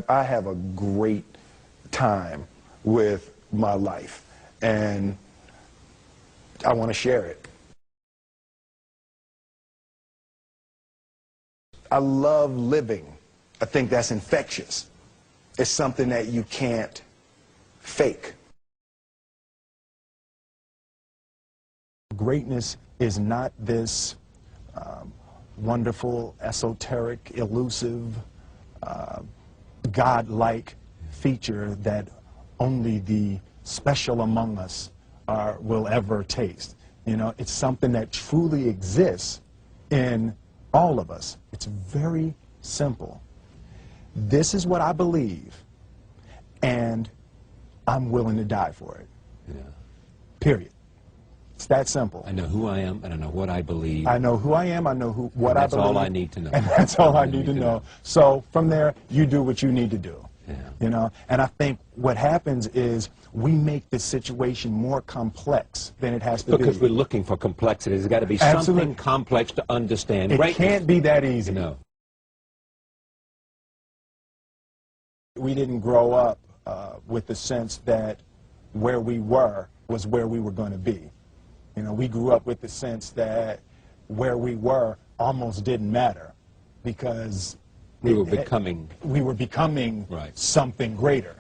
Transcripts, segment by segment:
I have a great time with my life, and I want to share it. I love living. I think that's infectious. It's something that you can't fake. Greatness is not this wonderful, esoteric, elusive, God-like feature that only the special among us will ever taste. You know, it's something that truly exists in all of us. It's very simple. This is what I believe, and I'm willing to die for it. Yeah. Period. It's that simple. I know who I am, and I know what I believe. I know who I am, I know what I believe. That's all I need to know. And that's all I need to know. So from there, you do what you need to do. Yeah. You know, and I think what happens is we make the situation more complex than it has to be. Because we're looking for complexity. There's got to be something complex to understand. It can't be that easy. No. We didn't grow up with the sense that where we were was where we were going to be. You know, we grew up with the sense that where we were almost didn't matter because we were becoming right. Something greater.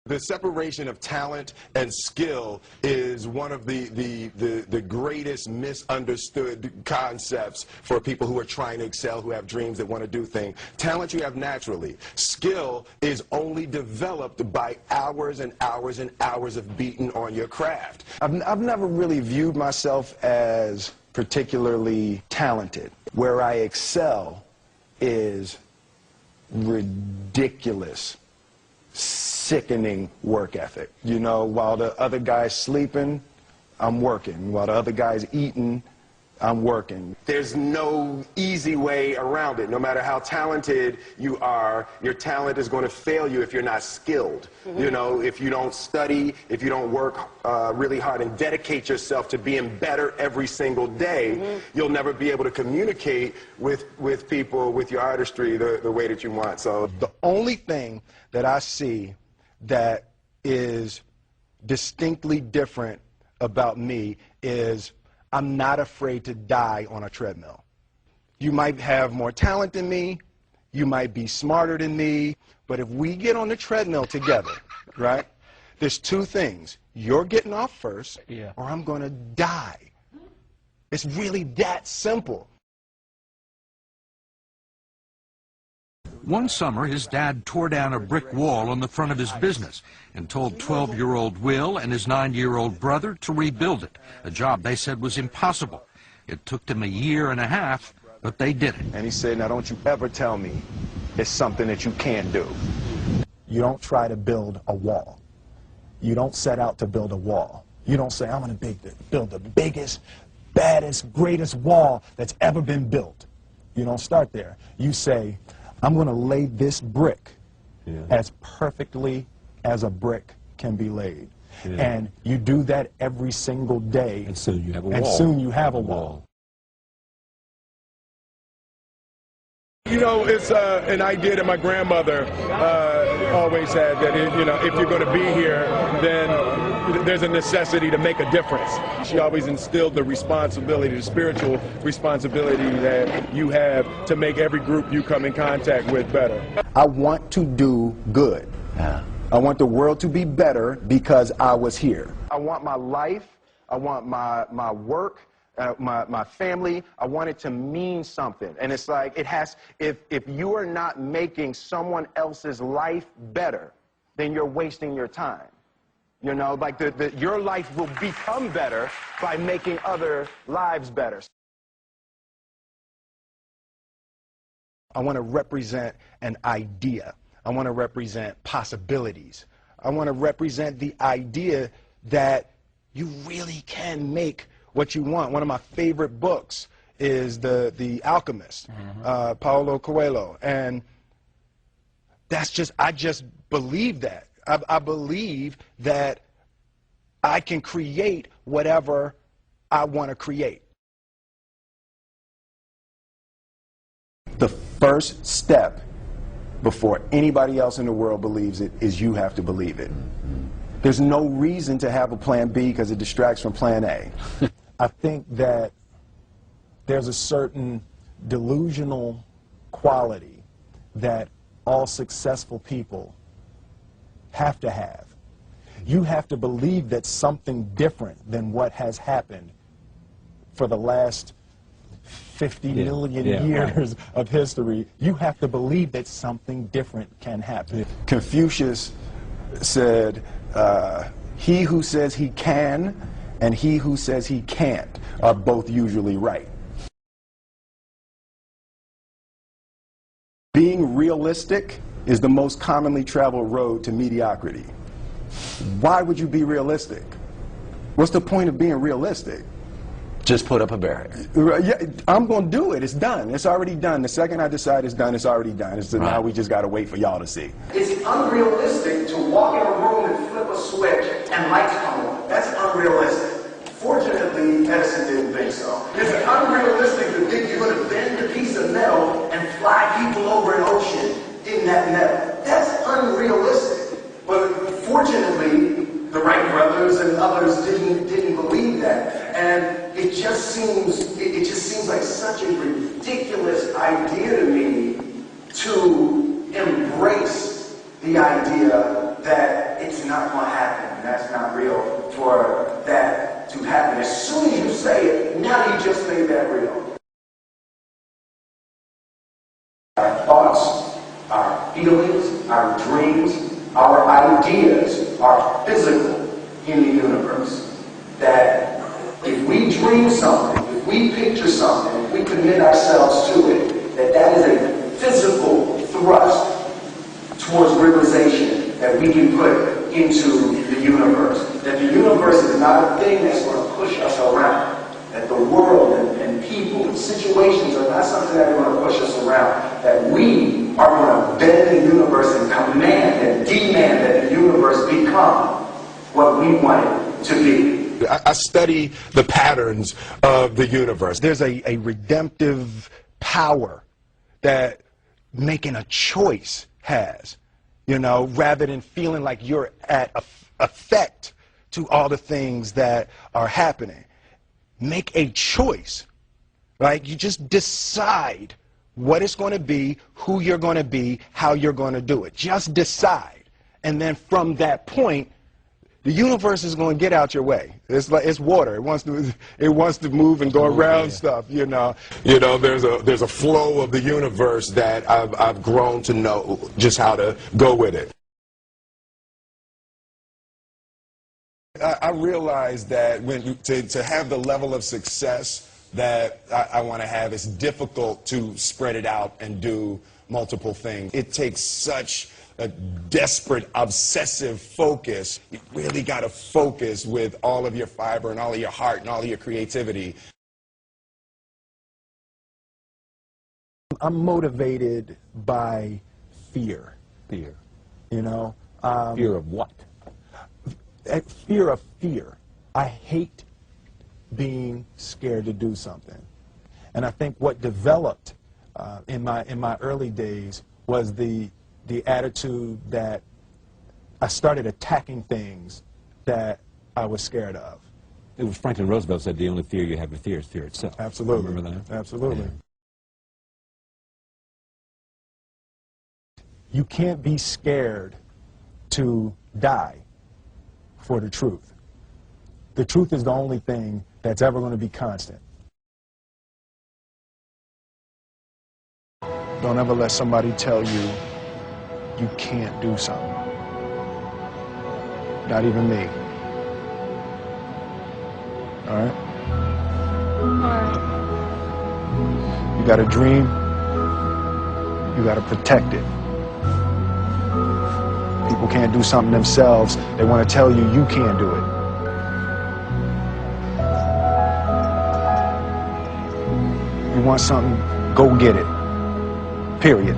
The separation of talent and skill is one of the greatest misunderstood concepts for people who are trying to excel, who have dreams, that want to do things. Talent you have naturally. Skill is only developed by hours and hours and hours of beating on your craft. I've never really viewed myself as particularly talented. Where I excel is ridiculous, sickening work ethic. You know, while the other guy's sleeping, I'm working. While the other guy's eating, I'm working. There's no easy way around it. No matter how talented you are, your talent is going to fail you if you're not skilled. You know, if you don't study, if you don't work really hard and dedicate yourself to being better every single day, you'll never be able to communicate with people, with your artistry, the way that you want. So the only thing that I see that is distinctly different about me is I'm not afraid to die on a treadmill. You might have more talent than me, you might be smarter than me, but if we get on the treadmill together, right, there's two things. You're getting off first, or I'm going to die. It's really that simple. One summer, his dad tore down a brick wall on the front of his business and told 12-year-old Will and his 9-year-old brother to rebuild it, a job they said was impossible. It took them a year and a half, but they did it. And he said, now don't you ever tell me it's something that you can't do. You don't try to build a wall. You don't set out to build a wall. You don't say, I'm going to build the biggest, baddest, greatest wall that's ever been built. You don't start there. You say, I'm going to lay this brick as perfectly as a brick can be laid. And you do that every single day. And soon you have a wall. And soon you have a wall. you know, it's an idea that my grandmother always had, that, you know, if you're going to be here, then there's a necessity to make a difference. She always instilled the responsibility, the spiritual responsibility that you have to make every group you come in contact with better. I want to do good. I want the world to be better because I was here. I want my life, I want my work, my family, I want it to mean something. And it's like, it has, if you are not making someone else's life better, then you're wasting your time. You know, like your life will become better by making other lives better. I want to represent an idea. I want to represent possibilities. I want to represent the idea that you really can make what you want. One of my favorite books is The Alchemist, Paulo Coelho. And that's just, I just believe that. I believe that I can create whatever I want to create. The first step before anybody else in the world believes it is you have to believe it. There's no reason to have a plan B because it distracts from plan A. I think that there's a certain delusional quality that all successful people have to have. You have to believe that something different than what has happened for the last 50 million years of history. You have to believe that something different can happen. Confucius said, he who says he can and he who says he can't are both usually right. Being realistic is the most commonly traveled road to mediocrity. Why would you be realistic? What's the point of being realistic? Just put up a barrier. Yeah, I'm going to do it. It's done. It's already done. The second I decide it's done, it's already done. It's now we just got to wait for y'all to see. It's unrealistic to walk in a room and flip a switch and lights come on. That's unrealistic. Fortunately, Edison didn't think so. It's unrealistic to think you're going to bend a piece of metal and fly people over an ocean in that metal. That's unrealistic. But fortunately, the Wright brothers and others didn't believe that. And it just seems like such a ridiculous idea to me to embrace the idea that it's not going to happen and that's not real for that to happen. As soon as you say it, now you just made that real. Our thoughts, our feelings, our dreams, our ideas are physical in the universe. That if we dream something, if we picture something, if we commit ourselves to it, that is a physical thrust towards realization that we can put into the universe. That the universe is not a thing that's going to push us around. That the world and people and situations are not something that are going to push us around. That we are going to bend the universe and command and demand that the universe become what we want it to be. I study the patterns of the universe. There's a redemptive power that making a choice has, you know, rather than feeling like you're at effect to all the things that are happening. Make a choice, right? You just decide what it's going to be, who you're going to be, how you're going to do it. Just decide. And then from that point, the universe is going to get out your way. It's like it's water. It wants to move and go around stuff, you know. You know, there's a flow of the universe that I've grown to know just how to go with it. I realize that to have the level of success that I want to have, it's difficult to spread it out and do multiple things. It takes such a desperate, obsessive focus. You really got to focus with all of your fiber and all of your heart and all of your creativity. I'm motivated by fear. Fear. You know? Fear of what? Fear of fear. I hate being scared to do something. And I think what developed in my early days was the attitude that I started attacking things that I was scared of. It was Franklin Roosevelt said the only fear you have to fear is fear itself. Absolutely. Remember that? Absolutely. Yeah. You can't be scared to die for the truth. The truth is the only thing that's ever going to be constant. Don't ever let somebody tell you you can't do something. Not even me. All right? You got a dream, you got to protect it. People can't do something themselves. They want to tell you you can't do it. You want something, go get it. Period.